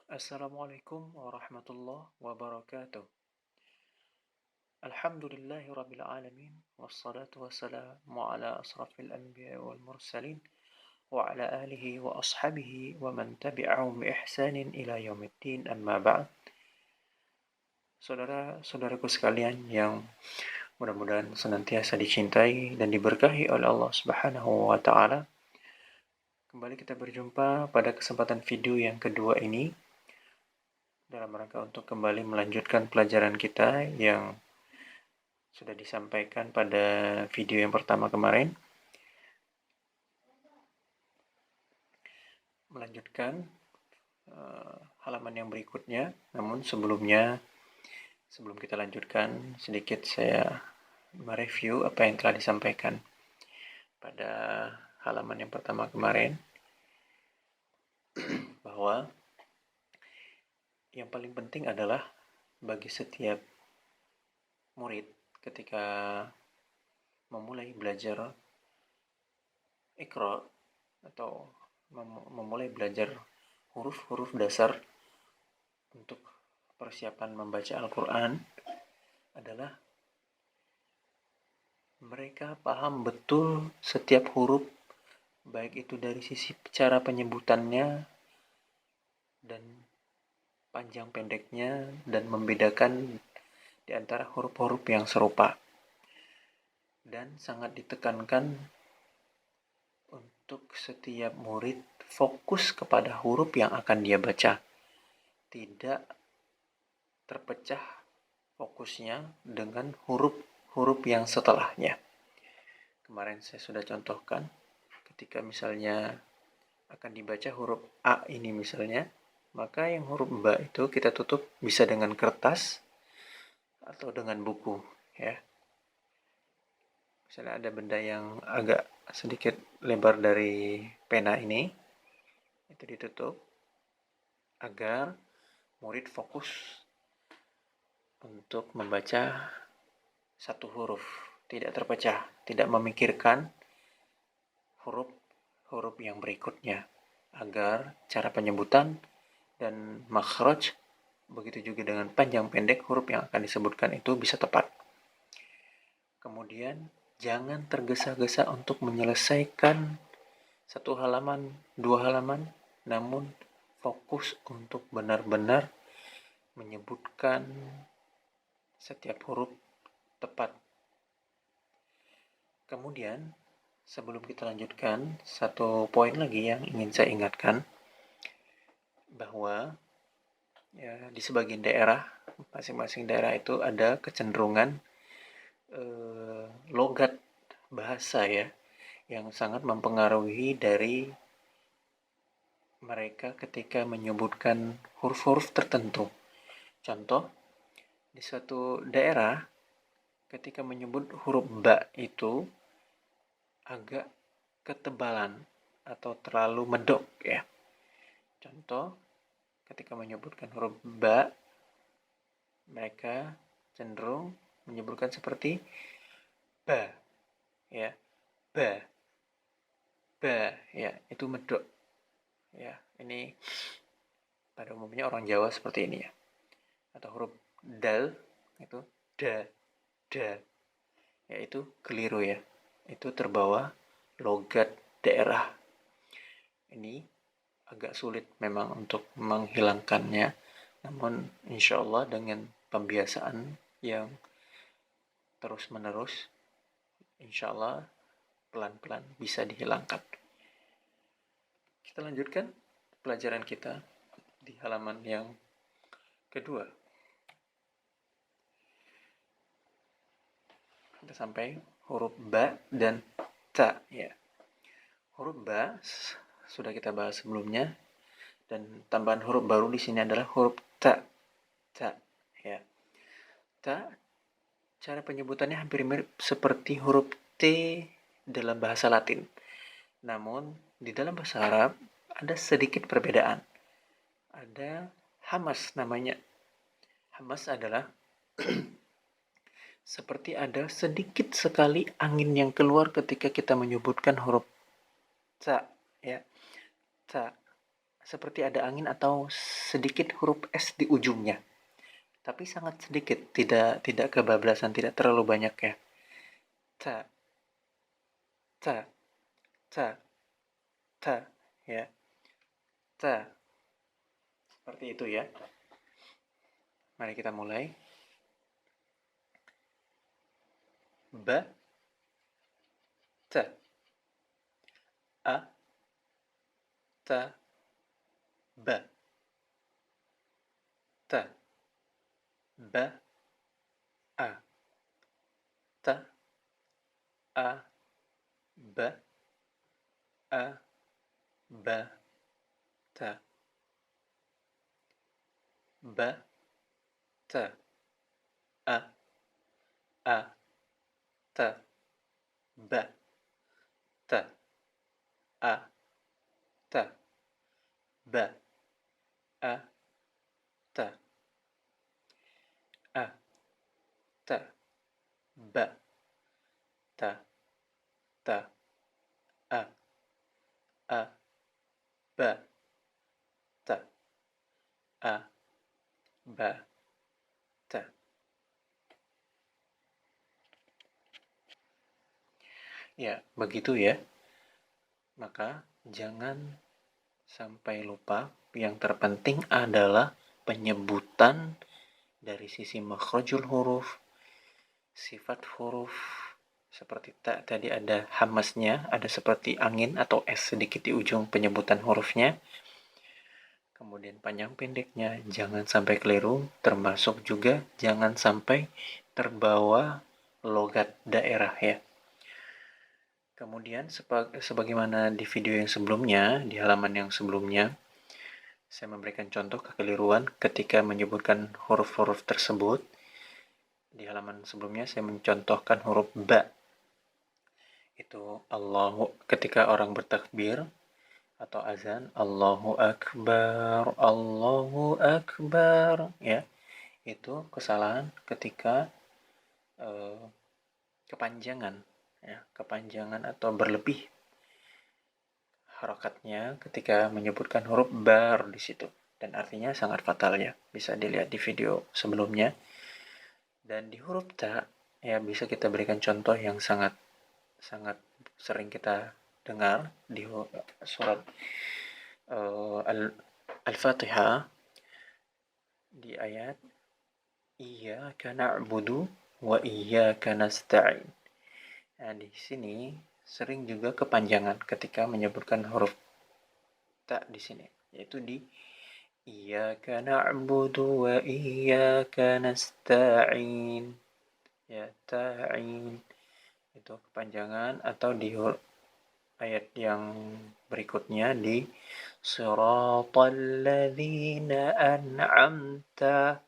Assalamualaikum warahmatullahi wabarakatuh. Alhamdulillahi rabbil alamin. Wassalatu wassalamu ala asrafil anbiya wal mursalin. Wa ala alihi wa ashabihi wa man tabi'ahum bi ihsanin ila yaumiddin amma ba'd. Saudara-saudaraku sekalian yang mudah-mudahan senantiasa dicintai dan diberkahi oleh Allah Subhanahu wa taala. Kembali kita berjumpa pada kesempatan video yang kedua ini dalam rangka untuk kembali melanjutkan pelajaran kita yang sudah disampaikan pada video yang pertama kemarin. Melanjutkan halaman yang berikutnya, namun sebelum kita lanjutkan, sedikit saya mereview apa yang telah disampaikan pada halaman yang pertama kemarin, bahwa yang paling penting adalah bagi setiap murid ketika memulai belajar Iqra atau memulai belajar huruf-huruf dasar untuk persiapan membaca Al-Quran adalah mereka paham betul setiap huruf, baik itu dari sisi cara penyebutannya dan panjang pendeknya, dan membedakan di antara huruf-huruf yang serupa. Dan sangat ditekankan untuk setiap murid fokus kepada huruf yang akan dia baca, tidak terpecah fokusnya dengan huruf-huruf yang setelahnya. Kemarin saya sudah contohkan, ketika misalnya akan dibaca huruf A ini misalnya, maka yang huruf ba itu kita tutup bisa dengan kertas atau dengan buku, ya. Misalnya ada benda yang agak sedikit lebar dari pena ini, itu ditutup agar murid fokus untuk membaca satu huruf, tidak terpecah, tidak memikirkan huruf-huruf yang berikutnya, agar cara penyebutan dan makhraj, begitu juga dengan panjang pendek huruf yang akan disebutkan itu bisa tepat. Kemudian jangan tergesa-gesa untuk menyelesaikan satu halaman, dua halaman, namun fokus untuk benar-benar menyebutkan setiap huruf tepat. Kemudian sebelum kita lanjutkan, satu poin lagi yang ingin saya ingatkan, bahwa ya, di sebagian daerah, masing-masing daerah itu ada kecenderungan logat bahasa, ya, yang sangat mempengaruhi dari mereka ketika menyebutkan huruf-huruf tertentu. Contoh, di suatu daerah ketika menyebut huruf ba itu agak ketebalan atau terlalu medok, ya. Contoh, ketika menyebutkan huruf ba, mereka cenderung menyebutkan seperti ba, ya, ba, ya, itu medok, ya. Ini pada umumnya orang Jawa seperti ini, ya. Atau huruf dal itu da, ya, itu keliru, ya. Itu terbawa logat daerah. Ini agak sulit memang untuk menghilangkannya, namun insya Allah dengan pembiasaan yang terus-menerus, insya Allah pelan-pelan bisa dihilangkan. Kita lanjutkan pelajaran kita di halaman yang kedua. Kita sampai huruf ba dan ta, ya. Huruf ba sudah kita bahas sebelumnya, dan tambahan huruf baru di sini adalah huruf ta, ya. Ta, cara penyebutannya hampir mirip seperti huruf T dalam bahasa Latin. Namun di dalam bahasa Arab ada sedikit perbedaan. Ada hamas namanya. Hamas adalah seperti ada sedikit sekali angin yang keluar ketika kita menyebutkan huruf ta, ya. Ta, seperti ada angin atau sedikit huruf S di ujungnya. Tapi sangat sedikit, tidak kebablasan, tidak terlalu banyak ya. Ta, ta, ta, ta, ya. Ta. Seperti itu ya. Mari kita mulai. Ba, ta, a, ta, ba, ta, ba, a, ta, a, ba, a, ba, ta, ba, ta, a, a, ta, ba, ta, a, ta, ba, a, ta, a, ta, ba, ta, ta, a, a, ba, ta, a, ba, ta. Ya, begitu ya. Maka jangan sampai lupa, yang terpenting adalah penyebutan dari sisi makhrajul huruf, sifat huruf, seperti tadi ada hamasnya, ada seperti angin atau es sedikit di ujung penyebutan hurufnya. Kemudian panjang pendeknya, jangan sampai keliru, termasuk juga jangan sampai terbawa logat daerah ya. Kemudian sebagaimana di video yang sebelumnya, di halaman yang sebelumnya, saya memberikan contoh kekeliruan ketika menyebutkan huruf-huruf tersebut. Di halaman sebelumnya saya mencontohkan huruf ba. Itu Allahu ketika orang bertakbir atau azan, Allahu Akbar ya. Itu kesalahan ketika kepanjangan ya, kepanjangan atau berlebih harokatnya ketika menyebutkan huruf bar di situ, dan artinya sangat fatal ya. Bisa dilihat di video sebelumnya. Dan di huruf ta ya bisa kita berikan contoh yang sangat sering kita dengar di surat Al-Fatihah di ayat Iyyaka na'budu wa iyyaka nasta'in. Nah, di sini sering juga kepanjangan ketika menyebutkan huruf ta di sini, yaitu di Iyyaka na'budu wa iyyaka nasta'in. Ya, ta'in itu kepanjangan, atau di ayat yang berikutnya di Siratal ladzina an'amta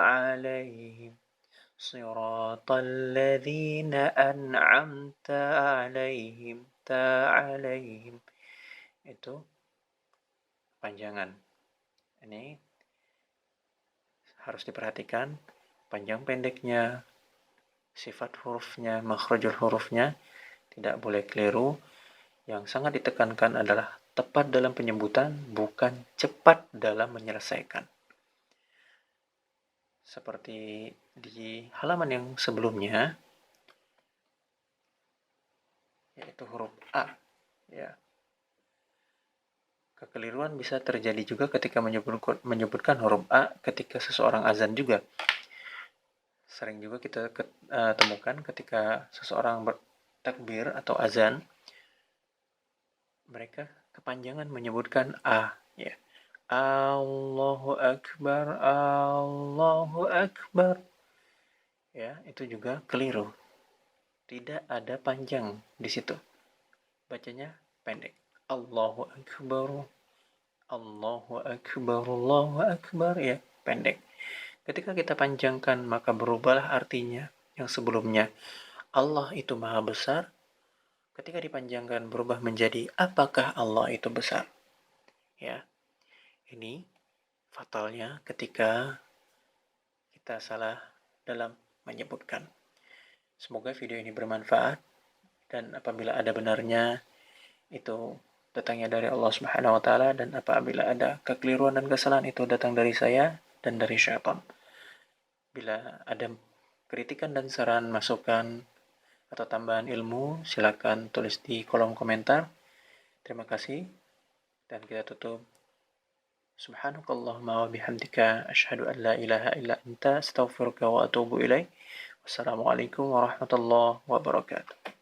alaihim. Siratal ladzina an'amta alaihim. Ta'alaihim. Itu panjangan. Ini harus diperhatikan panjang pendeknya, sifat hurufnya, makhrajul hurufnya tidak boleh keliru. Yang sangat ditekankan adalah tepat dalam penyebutan, bukan cepat dalam menyelesaikan. Seperti di halaman yang sebelumnya, yaitu huruf A ya. Kekeliruan bisa terjadi juga ketika menyebutkan huruf A ketika seseorang azan juga. Sering juga kita temukan ketika seseorang bertakbir atau azan, mereka kepanjangan menyebutkan A ya. Allahu Akbar, Allahu Akbar. Ya, itu juga keliru. Tidak ada panjang di situ. Bacanya pendek. Allahu Akbar, Allahu Akbar, Allahu Akbar ya, pendek. Ketika kita panjangkan maka berubahlah artinya. Yang sebelumnya Allah itu maha besar, ketika dipanjangkan berubah menjadi apakah Allah itu besar. Ya. Ini fatalnya ketika kita salah dalam menyebutkan. Semoga video ini bermanfaat, dan apabila ada benarnya itu datangnya dari Allah Subhanahu wa taala, dan apabila ada kekeliruan dan kesalahan itu datang dari saya dan dari syaitan. Bila ada kritikan dan saran, masukan, atau tambahan ilmu, silakan tulis di kolom komentar. Terima kasih, dan kita tutup. Subhanakallahumma wa bihamdika asyhadu an la ilaha illa anta astaghfiruka wa atubu ilaik. Wassalamualaikum warahmatullahi wabarakatuh.